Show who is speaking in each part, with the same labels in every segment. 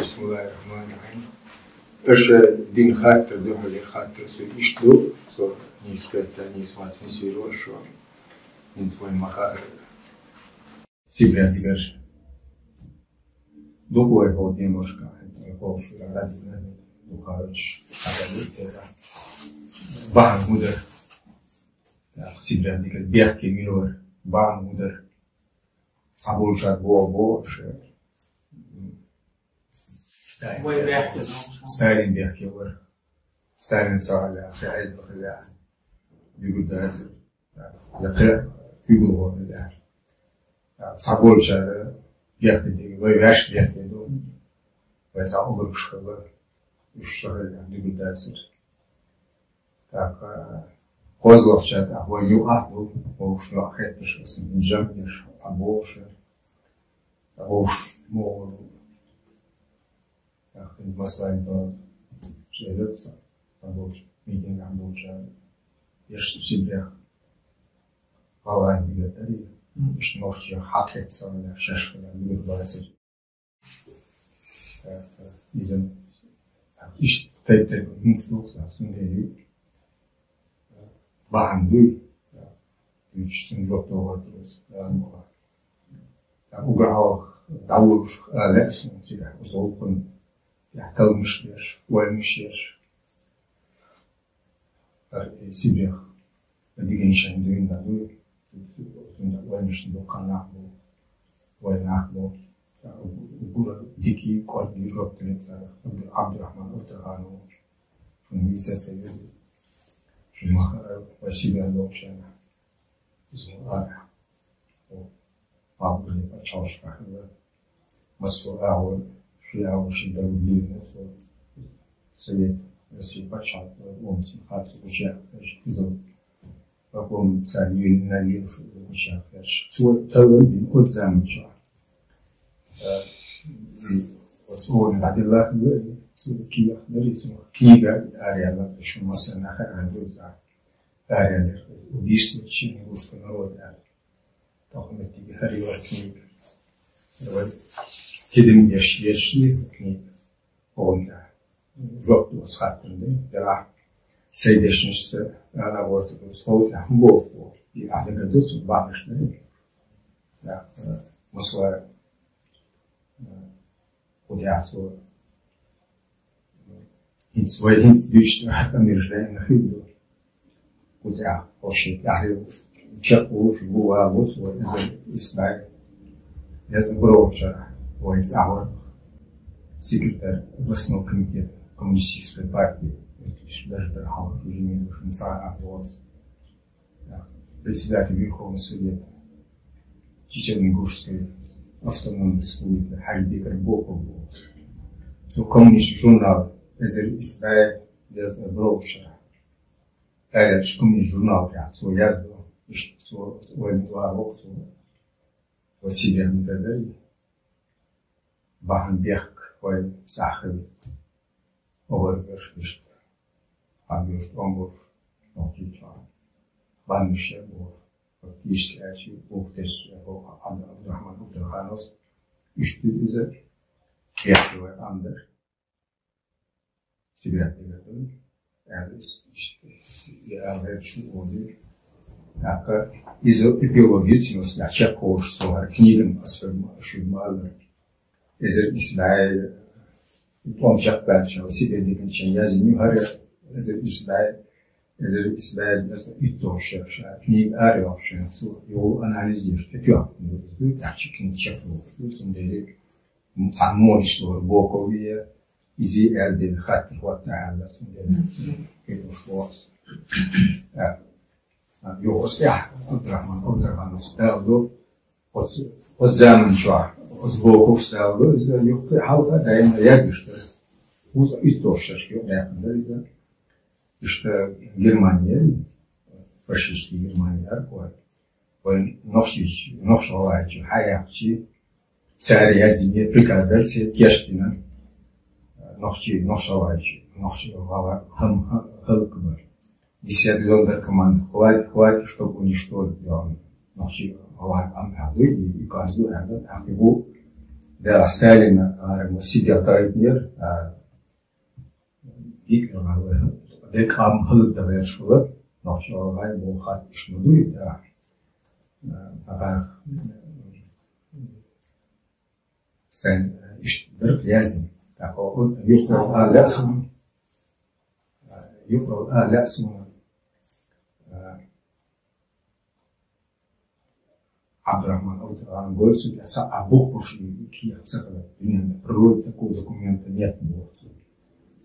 Speaker 1: بسم الله الرحمن الرحيم. إيش دين خاطر ده غير خاطر سو إشلو سو نيسكتا نيسوات نيسيرو شو نيسوي مخار سيبراتيكر دوكو هو немножко هو شو رادينا دوكارش هذا بان مودر سيبراتيكر بيحكي ميلور بان مودر صابولشات بو شو ستايلين بيحكي ور ستايلين صار في عيد بخلاع يقول ده لقى يقول هو ده صابول شر بيحكي دي وياش بيحكي دون ويتعوض بشغله يشتغل يقول ده так козлов чат а вот юаху ушло хэтэш синжамеш абош мо маслай то железо абош мидин абоша еш сибрях алай бигатари ишношчи хатлетса шашхана мирбацы изем иш тайтай мушлокса сундери баанды үчсүн жоктоготурус угаалык давулуш лексэн тига озолкун якталмыш оймыш сибирх деген шендин ду зунда оймыш доканах бу ойнах бу бура дики код бюро тенца Абдурахман Утархану мисесе Шумахара Василия Локшена Зуара Павле Пачалшка Масуау Шиау Шидаулина Совет России Пачал он Хацу Жак Тизо Ваком Царь на Левшу Жак Цу Тавин от Замча وصول بعد الله كي يخبريتم كنيجا أريالا شو مثلا آخر عندوزا أريالا وبيست تشين يوسف نور طاقم تيجي هري وكنيجا كدم يشلي كنيجا ولا جوب وصحتني يلا سيدشنس أنا وقت وصوت همبوك يعدك دوس بعمش نري لا مصور وديعتو هنت بيش أميرجلين نخيدو وديع وشيء يعني شقو في جوا موت وإذا إسماعيل لازم بروجر ويتعاون سكرتير областного комитета коммунистической партии даже حاول في جميع الفرنسا أفواز председатель Верховного Совета Чечено-Ингушской автономной республики Хайбекер Боков был. So коммунистический журнал Израиль брошер. Это коммунистический журнал я so язду, so военного воксу Василия Николаевича Баханбек вой Сахави Овербеш пишет. Абюш Омбуш Нохтича Банмише был. Фактически очи уктеш Абдурахман Утарханос иштүзэ яхвэ андер сибиратыгатын әріс әрішу оды ака изо эпилогитинус нача кош соар книгам ашурмалыр эзер Исмаил томчак бәлча себе деген чен язиню харе эзер Израиль итошер книг арёвшер so jo analysiert ja du artikeln checklo sondere sanmonish bokoviye izi elde khat wa ta'ala sondere kedosh was jo ostya Abdurahman stalo от zaman шо с боков стало из юхты хаута даем язгишта уз итошер jo да что Германия, фашистская Германия, он новшалайчи, хаячи, царь яздине приказ дальше Кешкина, новшалайчи, новшалава халкбар. Десятый зондер команд хватит, чтобы уничтожить новшалава амхаду и казду, а его ده Сталина сидел тайнер, Гитлер говорил, ده кам хлып да вершилы, нахшалгай бу хат ишмуду да. Агар sen bir yazdım. Tako yuqol alasım. Yuqol alasım. Абдрахман Аутархан говорится, а Бог пошли, какие циклы, природы такого документа нет.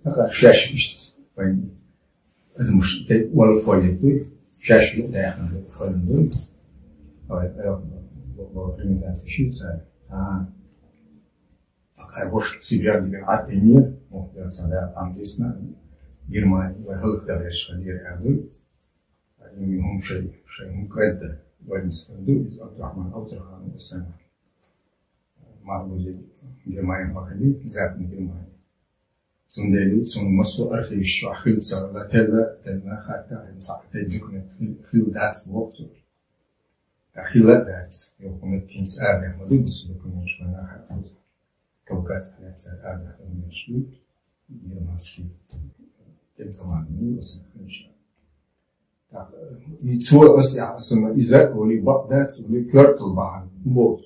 Speaker 1: Такая чаще пишется. Это может быть уалфолит, чаще да, фолит. Вот примитация считается. Такая больше себя где от мир, вот я тогда английская Германия, выходит да решили ряды, они هم شيء مقدر. والمستندوق عبد الرحمن أوترخان وأسامة معبود جماعي مخلي ذات جماعي سندلي سن مسو أرخي الشاخل سرلا تلا خاطر مساعدة تجكم خيل ذات وقت خيل ذات يوم التيمس آبه مدو بس بكم مش بنا حافظ كوكات على آبه المشلوت يوماسكي تم زماني وسنخنش يتسوى بس يعني إذا ولي بقدات ولي كرت البحر بوت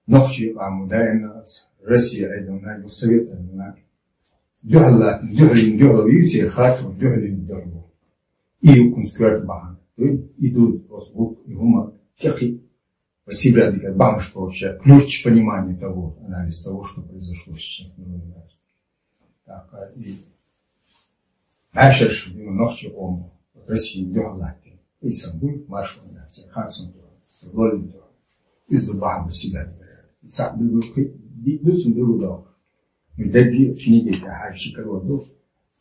Speaker 1: نخشي عمودين روسيا أيضا السويت أيضا دهل بيوتي خاتم دهل إيو كنت كرت البحر идут звук и гума техи по себе дикая бамш вообще ключ понимания того анализ того что произошло сейчас так и Ашеш ночью он России делает и собой маршал нация Хансен Лолин из Дубаба себя говорят цап был дусун был да и даги финиги я шикару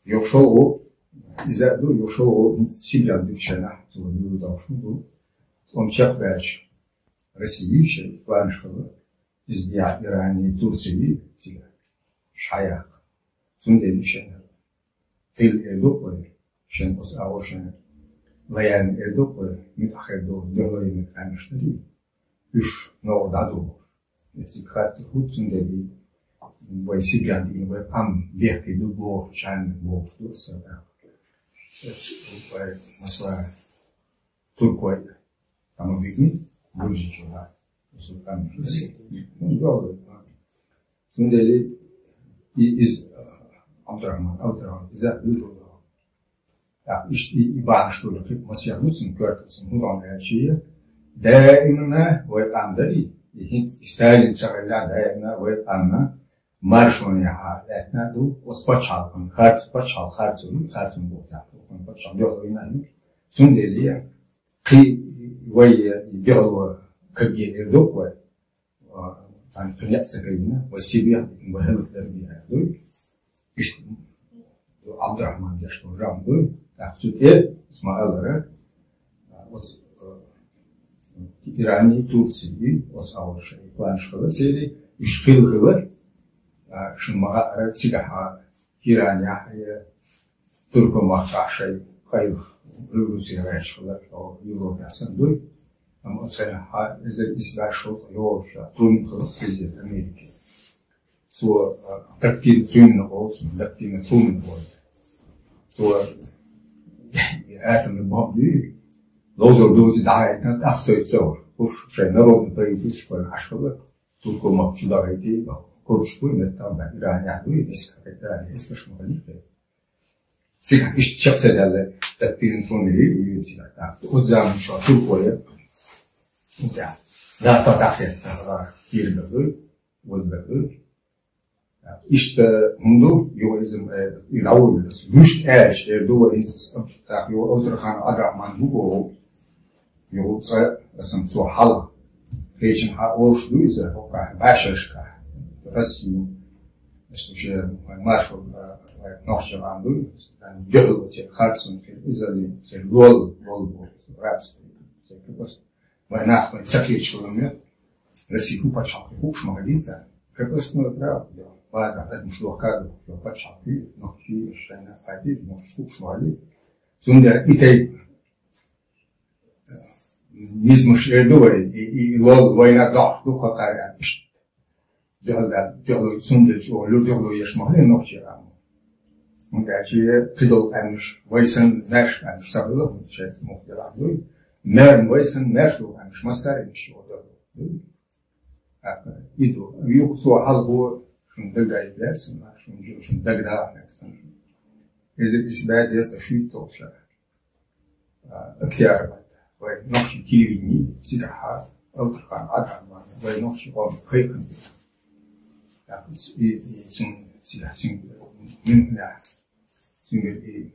Speaker 1: я шел из-за до я шел себя душана то был да что он чак дальше Россия еще планшала из Ирана и Турции тебя шая сунделишен تل إدوق شن أس أوشن ويان إدوق متأخر دولي متأنشتري إيش نوع دادو نتذكرت خود سندلي ويسيبيان دين ويقام بيحكي دوبو شان بوش دو سبب مثلا تركوي أما بيجي بوجي جوها وسلطان سندلي is Abdurrahman Autran إذا يقول يبان شغله كيف مسيح نسون كرتسون هو عن هالشيء دائما ويقامدري يستاهل شغله دائما ويقامنا مارشون يحالتنا دو وسبتشال كن خارج بوتا كن بتشال يوهينا سندليا كي ويا يجوا كبيه يدوق عن قناة سكينة وسيبيا وهل تربية دو إيش عبد الرحمن يشتغل جامدو تحسيت إسماعيل وس إيراني تركي وس أول شيء كلانش خبر تيلي إشكال خبر شو ما تيجها إيرانيا هي تركو ما تعشي خير روسيا عايش خبر أو يوروبيا سندوي أما أصلا إذا إسرائيل شوف يوش تون خبر في أمريكا سو تركي تون نقول تركي تون نقول سو آخر الباب دي لوزر دوزي دعايتنا تأخذ يتصور وش شيء نرد بريزيش في العشرة تركو مقصودة هيدي كورش بوي متابع إيراني عدوي إيراني إسكش مغليفة تيجي إيش شخص ده تكتين توني يجي لا قدام شو تركوية لا تتأخذ كيربل والبل إيش منذ يوازم الأول مش إيش دو إنس يو أوترخان أدرى من هو يو تصير اسم سو حلا فيشن حاولش دويزه هو باشش كا بس يو استشير ماشو نخشى عنده جهل خالصون في إزالي في لول رابس بس ما ناخد تسكيت شو لمية بس هو بتشاف هوش مغليسة كبس ما برا بعض هذا مش لوكادو لو بتشاف نخشى شينا عادي مش هوش مغلي زندر إتاي مش دوي يلول وينا ضعف دو قطار مش دهلو سندج ولو دهلو يشمه نوشي عام من داشي قدو أمش ويسن ناش أمش سبله شيء مختلف دوي نار ويسن ناش دو أمش مسار مش ودهلو يدو يوقسو حلقو شن دقا يدرس ما شن دقا نكسن إذا إثبات يستشيط توشة اختيار ونقش كيليني سيدها أو تلقى عدد ما ونقش قام خير لكن سيدها من هنا سيدها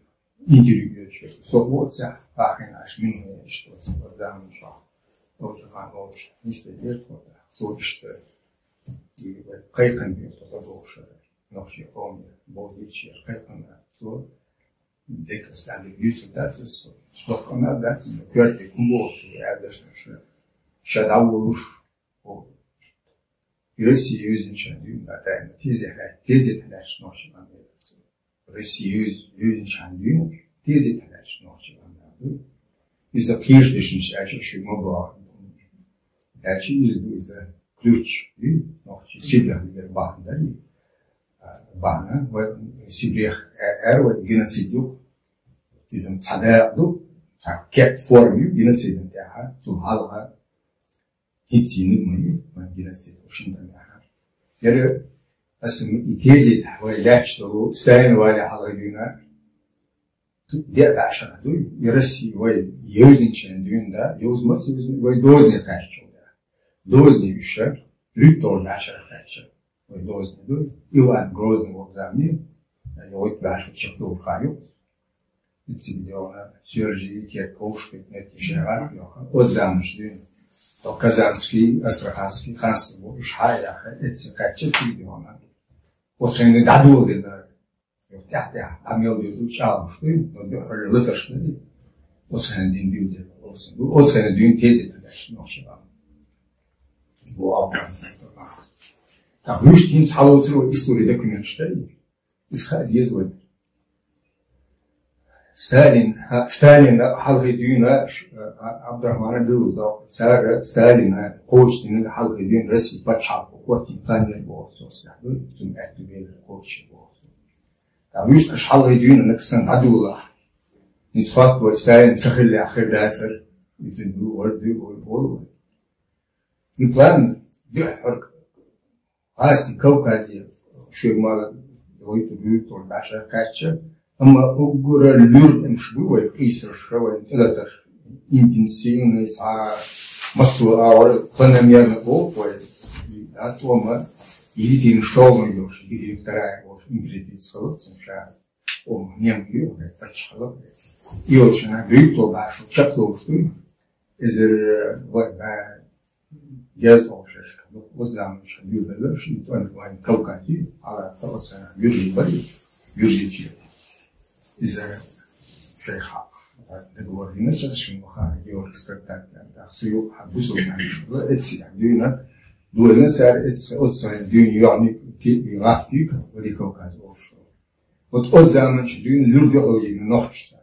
Speaker 1: إنجري شيء صوت سه آخرين عش منه يشتغل زمان شاء أو تلقى نوش نستدير صوت يشتغل خير كان بيتطبقش نقش قام بوزيشي خير كان صوت dekastande ljusdatas Stockholm datas hörte kumbosu erdashnaşı şadavuluş o Rusya yüzünçandığın da tezetler noşman verirse Rusya yüzünçandığın tezetler noşman verir bize kirşleşmiş erçeşi moba erçeşi bize Türk noşi Sibirler bağındari bağına ve Sibir ve genosidiyo bizim çadayadu çaket formu genosidiyo daha suhalha hiç yinilmeyi ve genosidiyo şundan daha yarı aslında itezet ve ilaçları Stalin ve halkına diğer başına duy yarısı ve yüzünçen düğünde yüzmesi ve dozne kaçıyor dozne işler lütfen başına kaçıyor ve dozne duy Ivan Grozny vokzami Yoit başlık çıktı o kayu. İçinde Sörji ki koştuk netişeler yok. O zamançtı. O Kazanski, Astrakhanski, Khanski bu iş hayya etse kaçtı ki ona. O sene dadu dediler. Yok ya amel diyordu çalmıştı. O da öyle lütfeşti. O sene dinliyordu. O sene düğün tez ettiler. Bu avran. Ta hüstin sağlığı histori dokümentleri. İshal yazıyor. Stalin halkı düğüne Abdurrahman Gül'da Stalin koçtinin halkı düğün Rusya paçak okuatın planları bu olsun. Zum etkileri koç bu olsun. Tabii işte halkı düğünü kısan adullah. Nisbat bu Stalin sahille ahirdatır. Bütün bu ordu oluyor. Bu plan diyor Aski Kavkazya şu mal Oytu büyük ol başa kaçtı ama o gura lürdümüş bu ve kıyısır şöyle teladır intensivne sa masu ağır planlamaya bu ve atoma ilgili şovun yok ilgili taraf var İngilizce çalışsın şa o nemki ve açıklı yoşuna büyük ol başa çaklı oluştu ezer ve yazdı o şey o zaman şöyle şimdi onu Kavkazya ala tavsana yürüyü bari yürüyücü İze şey ha Degorine çalışın ha diyor spektaküller suyu habusu yani etsi düğüne duene ser etsi o sayın düğün yani ki rafik ve Kavkazya oluştu o zaman düğün lürdü oyunu nohçsa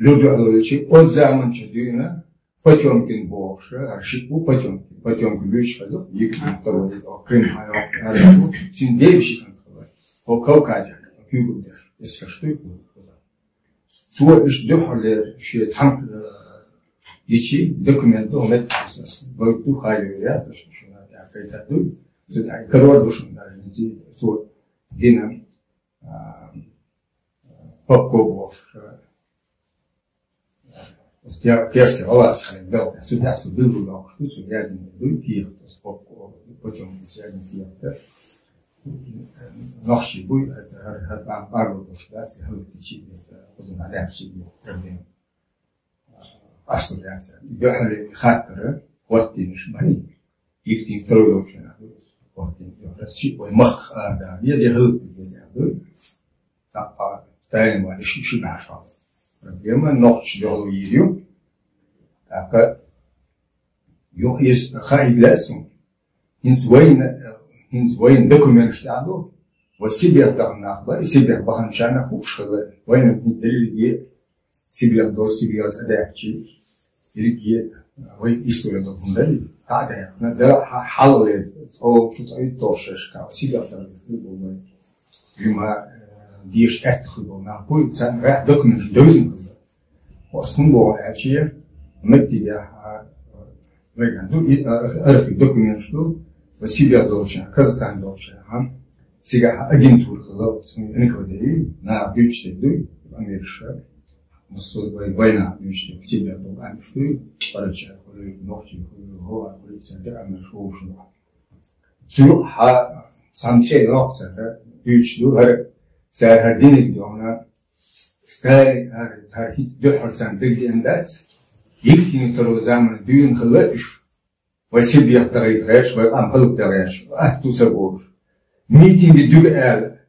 Speaker 1: lürdü oyunu o zaman düğüne Потемкин больше, Аршипу Потемкин больше сказал, Екатерин II, Крым, Арабу, Тиндевичи, о Кавказе, Кюгудер, если что, Суэш дохле, что там личи, документы, он это будет духаю, я то что надо, какая-то дуй, сюда, король душен даже, не суэ, генам, попко больше. Керси олас бел сюда был что связан был кир потом связан кир нахши был это там пару что халтичи это означает проблем астролятия бехали хакеры вот тинш бани их тин второй опция вот тин Россия ой мах да везде хылт везде так Сталин вали шиши наша проблема ночь делал ее так yok есть хайлясом инзвоин документ штаду вот себе дарнахла себе баханчана хушала воин не дали себе до себе отдачи или ويستولد هندري قاعدة يعني ده حل أو شو تقول توشش كا سيدا فر بما ديش أتخذوا نقول تان راح دوكمنت دوزن وأصلا بو أشياء مدي يا وين دو أعرف دوكمنت شو وسيدا دوشة كازتان دوشة هم سيجا أجنتور خلاص إنك ودي نا بيوتش تدوي أمريكا مصر وينا بيوتش سيدا دو أنا شو برجع كل نقطة كل هو كل سنة أنا شو جو ها سامشي نقطة بيوتش دو هر سر هردين ديونا ستاري هر هيت دو حرسان دقي أندات يكفي ترى زمن دين خلاص وسيبي يقدر يتغير ويقام خلق تغير أهتو سبور ميتينج دو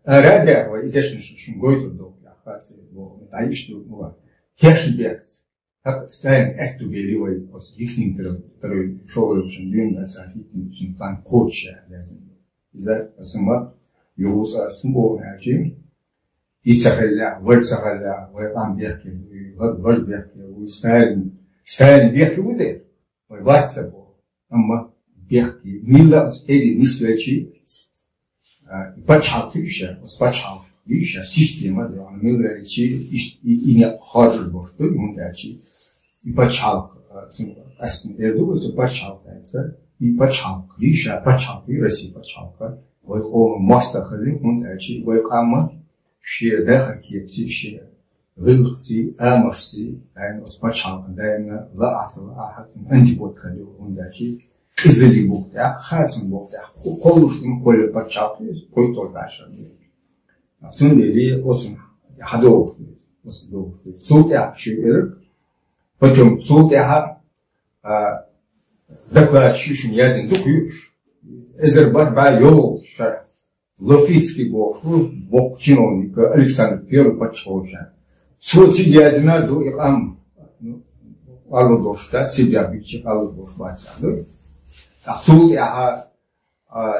Speaker 1: أرادا وإيش نش نقول تدو يا خاطر بو تعيش دو هو كيش بيت هك ستاين أكتو بيري وي أص يكفي ترى شغل وشن دين بس هيك نشن بلان كوتش لازم إذا اسمه يوص اسمه ناجم يتسهل ويتسهل ويقام بيحكي ويرد بيحكي ويستاين بيحكي وده ويباتسبه أما بيحكي ميلا إلي نسويتشي بچالتيشة بس بچالتيشة سيستم ده يعني ميلا إلشي إني خارج بوشتو يمونداشي بچال أصلا إردو إذا بچال ده بچالتيشة بچالتي رسي بچال ويقوم ماستر خلي يمونداشي ويقام شيء داخل كيبتي شيء غلطي أمرسي يعني بس بچال دايما لا أعتبر أحد أنتي بوتخلي يمونداشي إزلي بوقتها خاتم بوقتها كلش من كل بتشاطي كل طول بعشرة أصلا لي أصلا حدوش بس دوش صوتها شيء بتوم صوتها دكتور شيش ميازن دكيوش إذا بقى يوم شر لفيتسكي بوشو بوكتشينوني كألكسندر بيرو بتشوشان صوتي يازنا دو يقام على دوشتا سيبيا بيتشي على دوش باتسادو Absolut,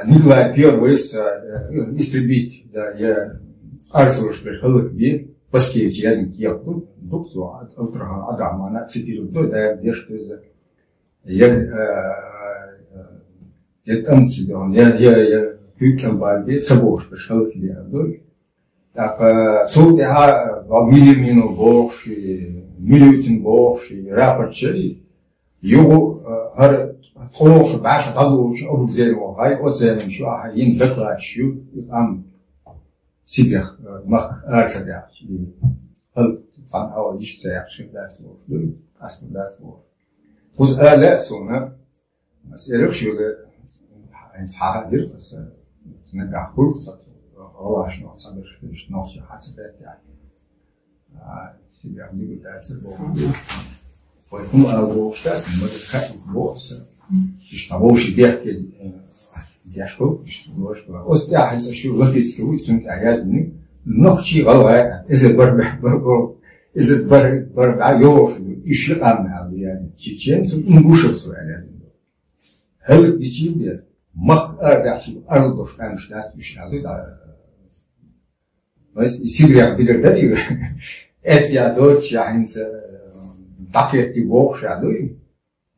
Speaker 1: Nikolai I истребить арцелушберхалык бир Паскевич язык якту дуксу алтрага адамана цитирует да дешто я там сидел я кюкем балби сабошберхалык яду так цуд я милимину боши милютин боши рапорчери его هر طوش بعش طلوش أبو زير وهاي أوزين شو أحيين بكرة شو أم سيبيخ مخ أرسل يعني هل فان أول يش سياق شو ده سوور لو أسمع ده سوور خذ لا سونا مسألة شو ده إنت حاضر بس نرجع خلف صار هو عشان صار مش ناقص حاسبات يعني سيبيخ دي ده سوور ويكون أبو شتاس من مدة بوس يشتغلوش بيحكي دياشكو يشتغلوش أصلا حتى شو لفيت كوي سنت أجازني نخشي غلط إذا بربع يوش يشقى مع يعني تيجي سو إنجوش سؤال لازم هل بيجي مخ أرجع شيء أرضوش أمشتات يشتغل بس يصير يعني بدري أتيا دوتش يعني دقيقة بوخ شادوي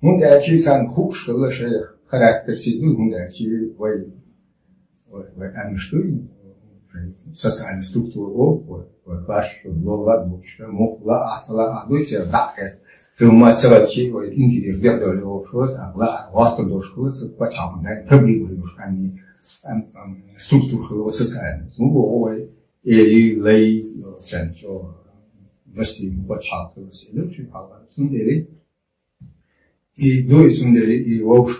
Speaker 1: هون داشي سان خوش كل شيء خاراكتر سيدو هون داشي وي أمشتوي ساسان ستركتور أو وكلاش لولا دوش مخلا أعطلا أدوي تيا دقيقة كم تسوي وي إنتي بيحدو له شوت أغلا واتر دوش كل سبعة ده تبلي ويوش كاني ستركتور خلوا ساسان مو هو إلي لي سنشو Rusty bachal to us in the power. Sundeli, he do it Sundeli, he wash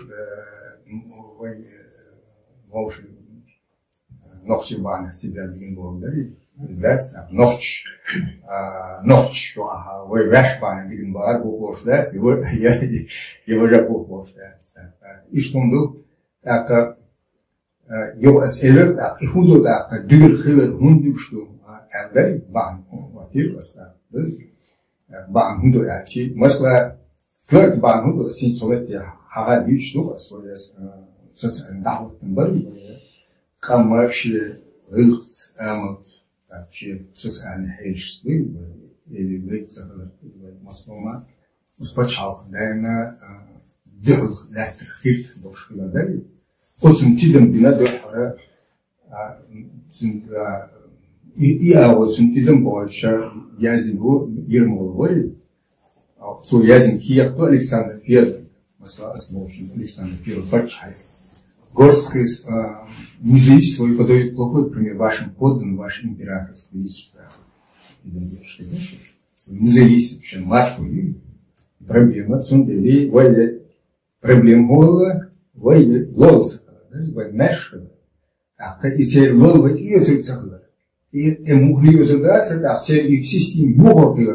Speaker 1: Nochibana, Sibia being born that's Notch, to a way Rashban and getting bar book was that, you were a book was that. Ishkundu, that you as a look at who do that, a dual hill, Hundushtu, and very bang, what he was that. بعض هندو يعني مثلا كرت بعض هندو سين سويت حاجة بيش لغة سوية سس دعوة تنبري كم شيء غلط عملت شيء سس عن حيش اللي بيت سهل مصنوعة спочатку, наверное, дых, лектор, хит, дошкила, да? Очень тидом бина дохара, и очень тидом больше языку Ермоловой, so язык киехто Александр I, масла осмотрен Александр I, почай. Горский независимый подает плохой пример вашим подданным, вашим императорскому величеству. Независимым, вашу проблема, цундели, войде, проблем гола, войде, лолца, войде, мешка, и теперь лол, войде, и оцелцахла. И мухли задаться, а теперь и в системе мухорки,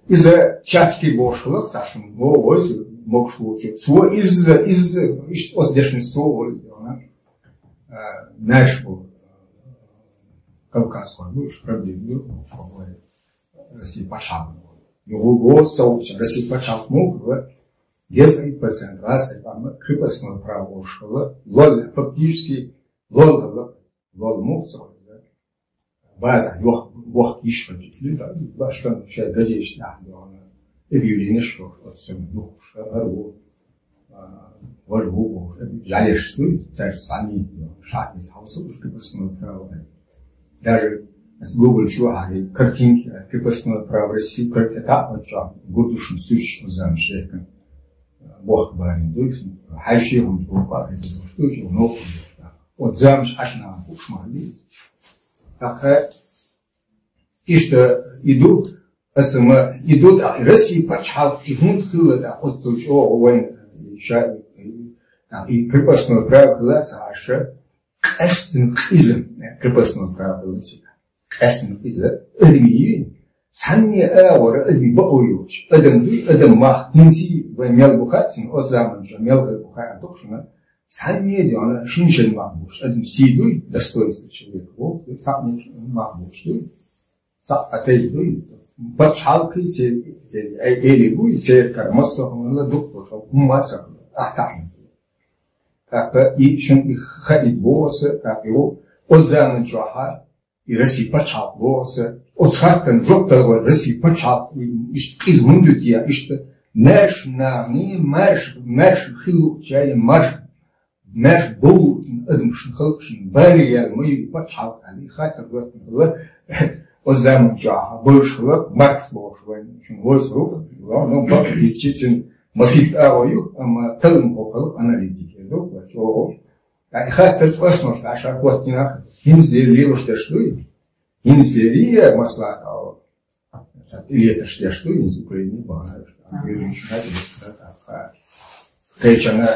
Speaker 1: из-за чатки бошла, Сашин, войде, мог шутить, из оздешнего, наш Кавказского, будешь проблему, России почал. Его сообщество России почал мог, если процент раз, крепостное право школа, лол, фактически, лол мог, база, вох кишка, да, башка, чай, газетная, объявление, что ну, что важно, жалеешь, царь сами шаг из хауса, уж крепостное право. Даже с Google чуари, картинки, крепостное право России, как это, вот что, гурдушин сущ, замшека, Бог барин, дуйсин, хайшевым, буква, это что, что, много, вот замш, аж на ушмали. Так, и что идут, идут России почал, и гунд хило, от случая, войн, и крепостное право хилаться, аж эстен изм, крепостное право хилаться. Эстен изм, эдми, цанни эвора, эдми баоюч, эдем мах, инси, ваймел бухатин, озаман, жамел бухат, докшина, цанни диана, шиншен махбуш, эдем сидуй, достоинство человека, вот, цапни махбуш, атездуй, почалки, элигуй, церкар, массовно, доктор, умаца, атам. Как и шен их хаид боса, как его озаман джахар, и Россия почал боса, отхартен жоптал Россия почал, из мундутия, и что наш на не марш хилу чай марш был, эдмшн халкшн, барьер мой почал, али хатер вот озаман джахар, больше Маркс бош, шен войс рух, но бак лечитин масит авою, ама талм хохал аналитики. Ich hatte etwas noch, da schaut Gott nach, hinzleri, was der Stuhl, hinzleri, was lag auch. Или это что, что из Украины бывает, я женщина, это Кайчана,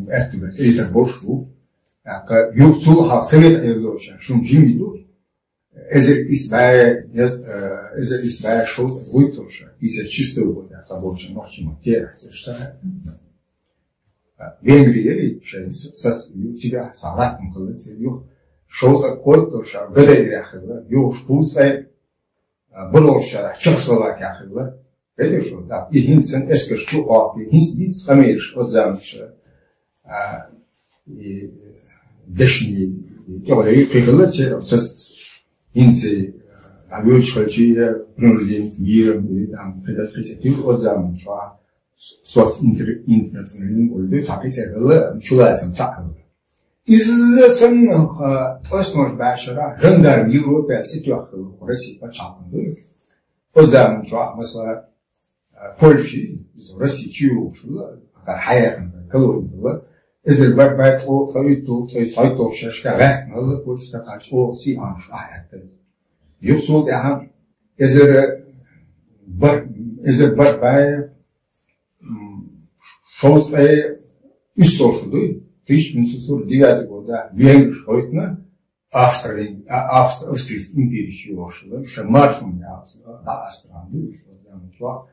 Speaker 1: это больше, а юрцул совет Евдоча, шум жимиду, эзер избая шоз вытоша, из чистого вода, забочен ночи материя, что Венгрия, тебя салатом кладется, шоуса код, что гадая хила, шпустай, броша, Чехословакия хила, это что, да, и хинцен эскер чуак, и хинц хамеш от замша, и дешни, и прикладывается, хинцы, авиачкачи, принужден миром, или там, предотвратить от замша. Соц интернационализм ольды сакицерла чулайцам сакал. Из-за самых осмож башара жандарм Европе цитюахл России почалканду. Озам чуа масла Польши из России чиушла, хаяхан колонила. Из-за барбай той сайто шашка вахнала польска качо си анш ахатта. Юсул дахам из-за барбай шоустай иссошуды 1949 года Венгрия heute Австрийской империи чего шамаршун Австрии что сделано чего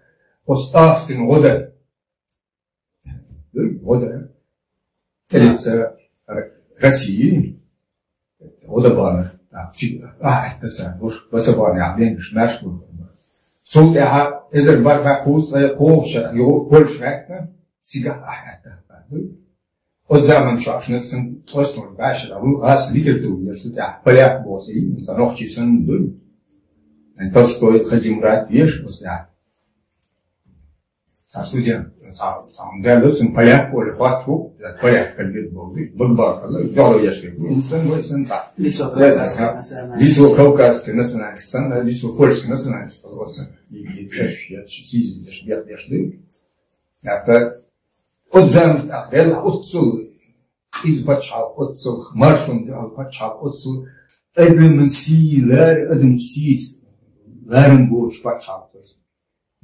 Speaker 1: оставствен года это России года бана это уж возобана Венгрия нашел сол я эзер барба пустая Польша его Польша Сига ахата. От zaman чашнексен остор башер, а вы аз литературу, я что-то поляк босы, и за ночи сон дун. То, что Хаджимрат веш после. студент сам дәлөсін поляк болы хвату поляк калбез болды бұрбақылы жолы яшкек инсан бойсын та лицо кавказский националист сан лицо польский националист болсын и шеш я сиздеш яшды япа отзам ахдел отцул избачал отцул маршун дал бачал отцул эдмен силер эдм сис ларм боч бачал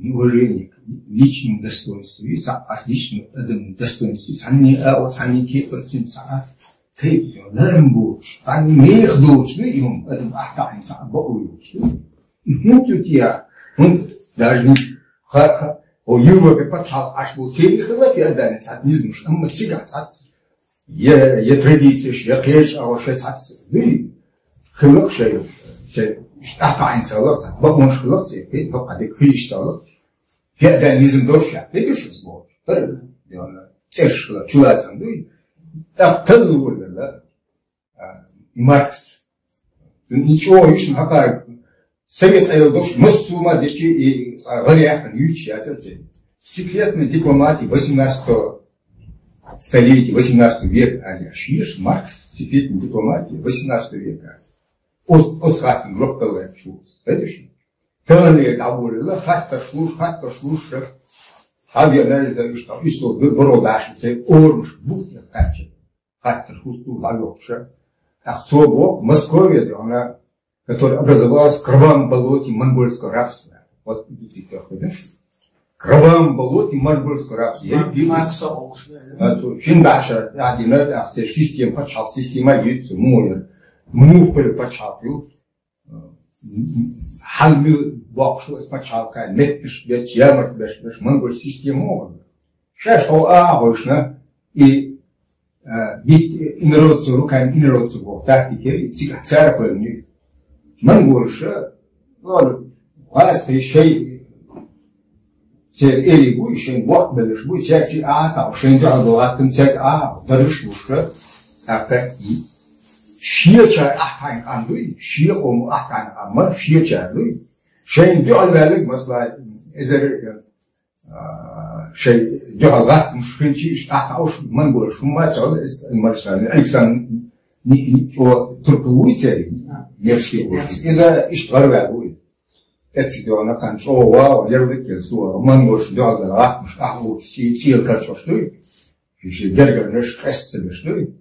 Speaker 1: неуважение к личному достоинству и личному достоинству сами сами те процесса ты лармбуч сами мех доч ну им это ахтайн са боуч и тут я он даже о Европе почал аж был цели хлопья дали цатнизм что мы всегда цат я традиции я кеш а вообще цат ну хлоп шею ахтайн салат богон хлоп се это пока криш салат феодализм доша видишь сбор я цешла чулацам ну так толлула Маркс ничего еще пока совет дош мусульма дети и вариант ючатся секретной дипломатии 18 столетия 18 века а шиш Маркс секретной дипломатии 18 века от хатин жопталая чулс видишь Тонли довольно, хатта шлуш, авианер да что, и что, бородаши, це ормш, бухня каче, хатта шлушту лавёвша. А Цобок, Московия, она, которая образовалась в кровавом болоте монгольского рабства. Вот видите, как видишь? Кровавом болоте монгольского рабства. Я любил. Шиндаша, один это, система почал, система яйца, моя, муфель почал, Халмил бокшлось почалка, метпиш беч, ямр беш, монгол систему. Шеšto авошна и бит инродцу руками инродцу бог, так и теперь церковь не. Монгольша, вас еще цер или будешь, бог белешь, будь церкви там шендал долатым церкви даже слушка, так и Шиеча ахтайн андуй, шиехом ахтайн аммар, шиеча андуй. Шейн дюалвелик, масла, эзер, шей дюалгат, мшхинчи, ахтауш, монгол, шумма, цол, маршал, Александр, турпулуйте, не все, из-за иштварвел будет. Это дюана канч, о, вау, лервикел, суа, монгол, дюалгат, аху, сил, канчо, что ли? Еще дергавнеш, кэсцебе, что ли?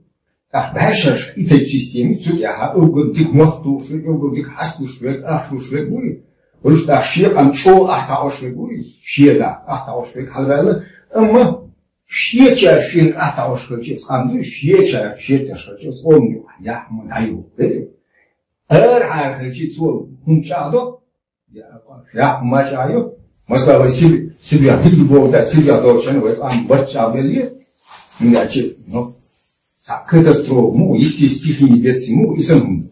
Speaker 1: Ach, beherrschst in der System zu ja, irgendein macht du schon, irgendein hast du schon, ach du schon gut. Und da schier am Show, ach da auch schon gut. Schier da, ach da auch schon halbe. Aber schier ach da auch schon jetzt haben du schier der schon jetzt um ja, man ayo. Hat zu hunchado. Ja, mal ayo. Масла Василий себя видел, себя должен вот он бачавели. Иначе, ну катастрофу, ну, естественно, небесему и самому.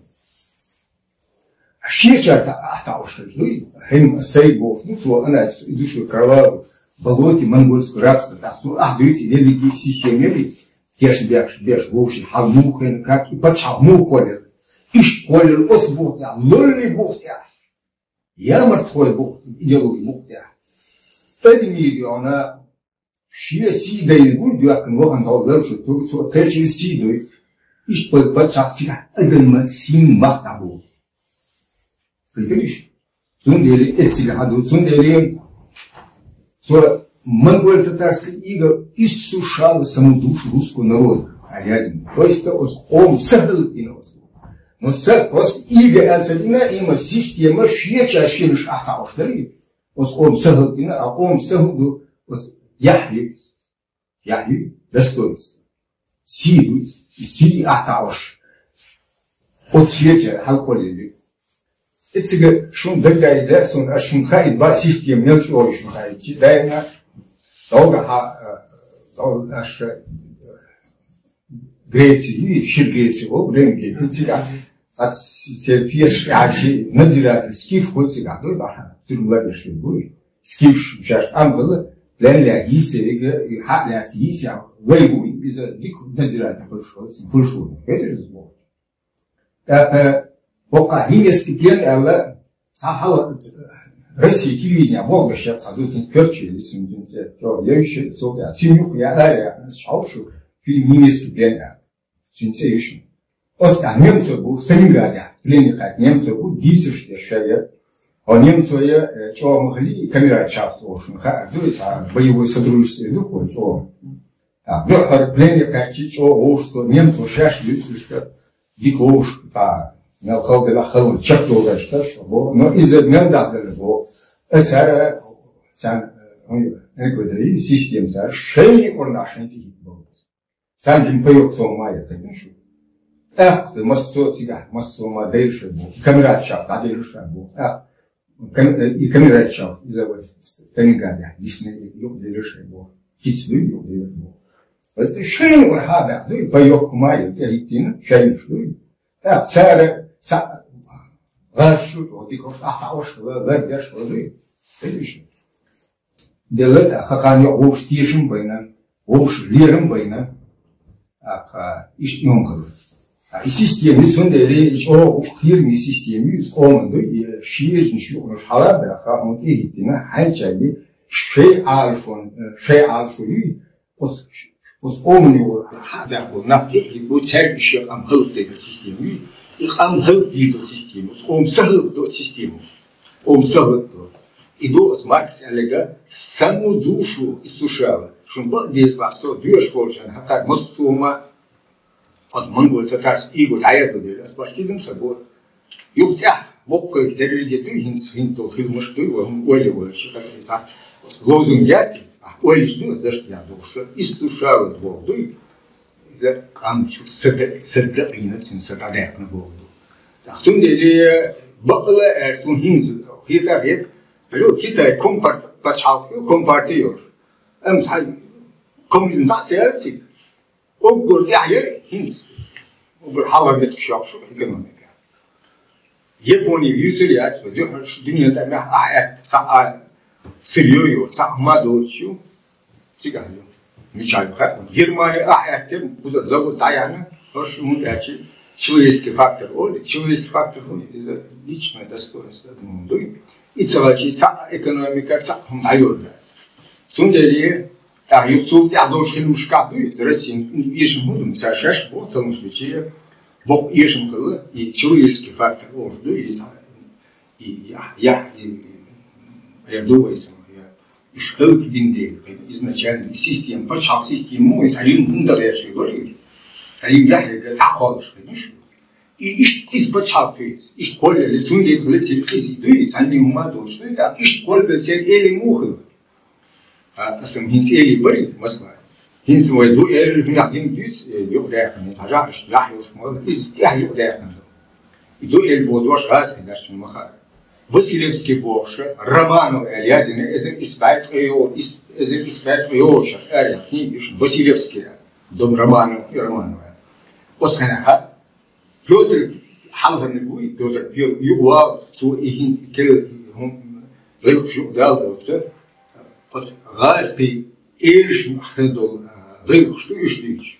Speaker 1: Щеча-то, уж ну, им сейбов, ну, что она душу кровавую, болоте, монгольское рабство, так, видите, великие системы, тешь беш, вовши, халмухен, как и почал, мухолил, и школил, от бог, я, лолли бог, я мертвой бог, делаю бог, я. Этим видео, она, Шия сидой не будет, я как он дал вершу, то что течи сидой, и что початся, один син махтабу. Видишь? Зундели эти годы, зундели, что монгол татарский иго иссушал саму душу русского народа, то есть он сагл и народ. Но саг просто иго альцадина има система шьеча шьеш ахтауштали, он сагл и на, он сагл Яхи, достоинство. Си ахтауш. От шьеча халколили. Это шум дагайда, сон ашум хайд ба систем мелчу ойшум хайд. Дайна долго аш Греции, Ширгеции, время Греции, от терпеш аши надзиратель скиф хотига, дой баха, турбладеши буй. Скиф шаш амбала Ленля Исерига и Хатлят Ися, Вейбуй, без надзирателя большой. Это же сбор. Пока немецкий плен, Сахала Россия телевидение много сейчас адутин перчили сумдинте. То я еще зога. Тинюк я да шаушу фильм немецкий пленник. Синте еще. Оста немцы был Сталинграде. Пленника немцы был дизельште шеве. А немцы что могли камера часто очень ха. Дуется боевой содружество духу что. Да, пленника чичо ошто немцы шашли слишком. Дико уж та. Но когда la халун чакто гашта что. Но из-за мелдабля бо. Это сам некоторые системы за шеи орнашенки был. Сам день поёк сон мая конечно. Ах, ты массо тебя, массо модель шебу. Камера чап, модель шебу. И камера чап из-за Сталинграда. Дисне юг дель шебу. Кицу юг дель шебу. Вот шеи орхада, ну и поёк мая, я идти, шеи что. Ах, царь Рашу, дикош, ахауш, гардяш, видишь? Делает, хаканье уж тишим байна, уж лирым байна, иш ёмкал. И система, сундели, о хирми системе, с команду, и шиежн шугн шалабра, хахмут и гитина, хайчаги, шей альфон, вот омни, да, на и будет цель еще амхал этой системы. Ich am Held dieser System, Sahel dort System, Sahel dort. И до Маркс аллега саму душу иссушала, что здесь ласо движ волчан, а так массума от монгол татарс и вот аязды, а спастидым собой. Юктя, бокка деревья хинтол хилмашты, оли волчи, как это за лозунг ятис, а оли что даже я душа иссушала двор. Камчу сырда инацин сырдадек на голову. Сумдели бакла сунхинз хита хит, жил Китай компартиор. Сай коммунизм нацияльси. Обгор яхер хинз. Обгор халабет шапшу экономика. Япония юзелиац, дуньяда мя са сырьёю, са мадорчу. Тигалю. Мечаю, Германия, это завод Таяна, то, что ему дачи, человеческий фактор, человеческий фактор, это личное достоинство, и целая экономика, дает. Сунделие, юцул, я должен им шкафы, Россия, ешем будем, цашаш, вот, потому что че, Бог ешем кылы, и человеческий фактор, и я думаю, Шхелки бинде, изначально система, почал систему, и царим гундареши говорили, царим яхега таколш, конечно. И из почал пейс, и школе лицунде глицель физиду, и царим умадол, что это, и школе царь эли мухы, а сам хинц эли бори, масла. Хинц мой ду эли гнахин дюц, югдаяхан, царжаш, яхеуш мол, из яхеугдаяхан. И ду эль бодош газки, дашчун махар. Василевский Боша, Романов Ильязин, это испайт Иоша, Василевский, дом Романов и Романова. Вот скажем, Петр Халганегуй, Петр пил ювал, цу и велхшу далдался, вот гаский Эльшн Хедол, велхшу ишлич.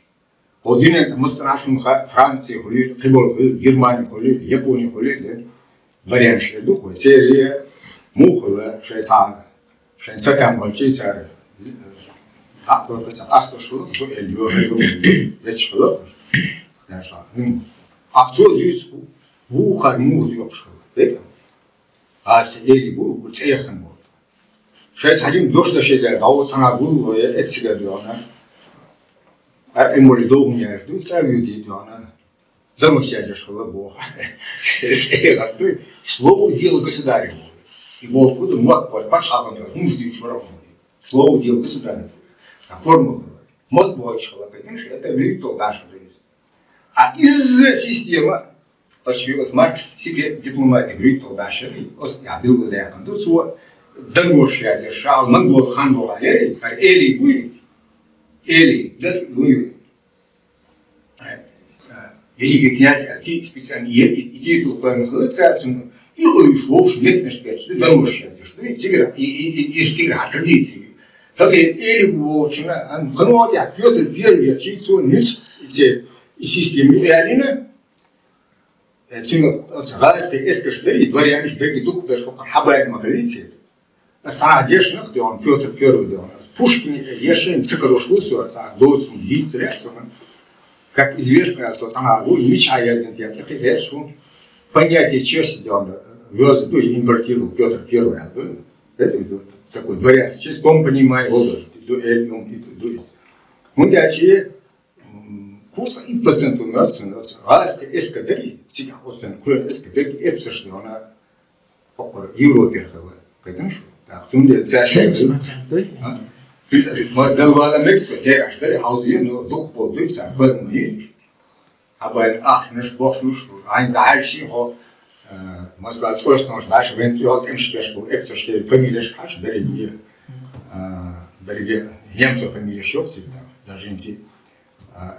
Speaker 1: Один это мастрашум Франции хулит, Германии хулит, Японии хулит, вариант духа, серия мухла, шейцан, шейцан мальчица, а только астошел, то эльё, вечером, а что есть в ухар муд ёпшел, это, а с эльи был цехан был. Шейцан дождь дошел, а вот сама был, это себя делано, а эмоли долго не ждут, царю делано. Да мы все решили Бога. Слово дело государеву. И Бог буду мод почал делать, нужды чего. Слово дело государеву. А формула. Мод Бог человека, конечно, это верит наша жизнь. А из-за системы, почему Маркс себе дипломатия верит наша жизнь, я был бы легко. Тут что дальше я зашел, монгол хан был, Эли будет, Эли, да, будет. Великий князь, а ты специально и титул царцем, и уж нет на шпец, ты дальше я что и тигра, и тигра традиции. Так Эли Вовчина, Каноdia, Петр Первый, Чийцу, Ниц, и системе Элина, Тина царская эскашдери дворяне берги дух бешо хабай магалите. Саадеш нахты он Петр Первый дон. Пушкин ешен цикрош высуа, доцун лиц рясом. Как известно, что там меча язден пьет. Это эшу понятие чести дон. Вез импортировал Петр Первый. Это такой дворянский честь. Он понимает вот дуэль он и дуэль. Он дальше курс и процент умерцен. Раз эскадери, тихо отцен клен эскадери, это что она по Европе ходила. Потому что сунде царь. Biz dalvaalamak der ashtar hausiye no duh bolduysa vermeyi. Aber ach nicht boschnusch ein da şey ho mesela tosnoş baş vent yok emşteş bu ekstrastel familieş kaç belediye. Belediye Немцов familie şofsi даже инти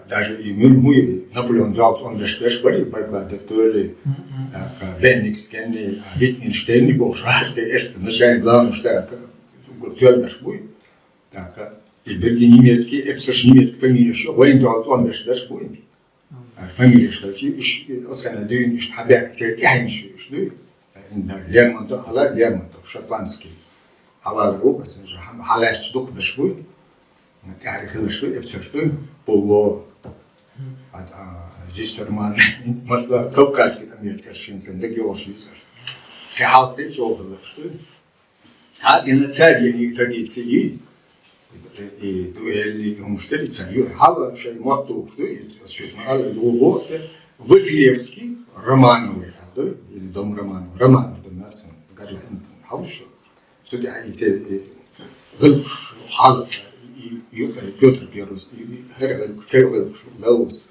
Speaker 1: даже и мы Наполеон дал он бешбеш бari приклад толи Бенникс кенни Wittgenstein не был шасте эш начальник главного штаба тёльбеш будет. Так, изберги немецкий, эпсош немецкий фамилия еще, воин дал он бешбеш будет. Фамилия что и оцена дюйн и шабяк церкви раньше что Лермонтов, Хала Лермонтов, шотландский. Хала группа, Хала что беш будет. تعرف شو ابصر شو بولو زيسترمان مثلا كوكاس كده ميلتشين سندك يوشيس كحالتي شوفه شو هذه نتاج يعني تراديسي дуэли муштели царю хава шей моту что это лугосе Василевский Романовый да или дом Романов домнаться гарлен хауш сюда эти хал Петр Первый, Леус,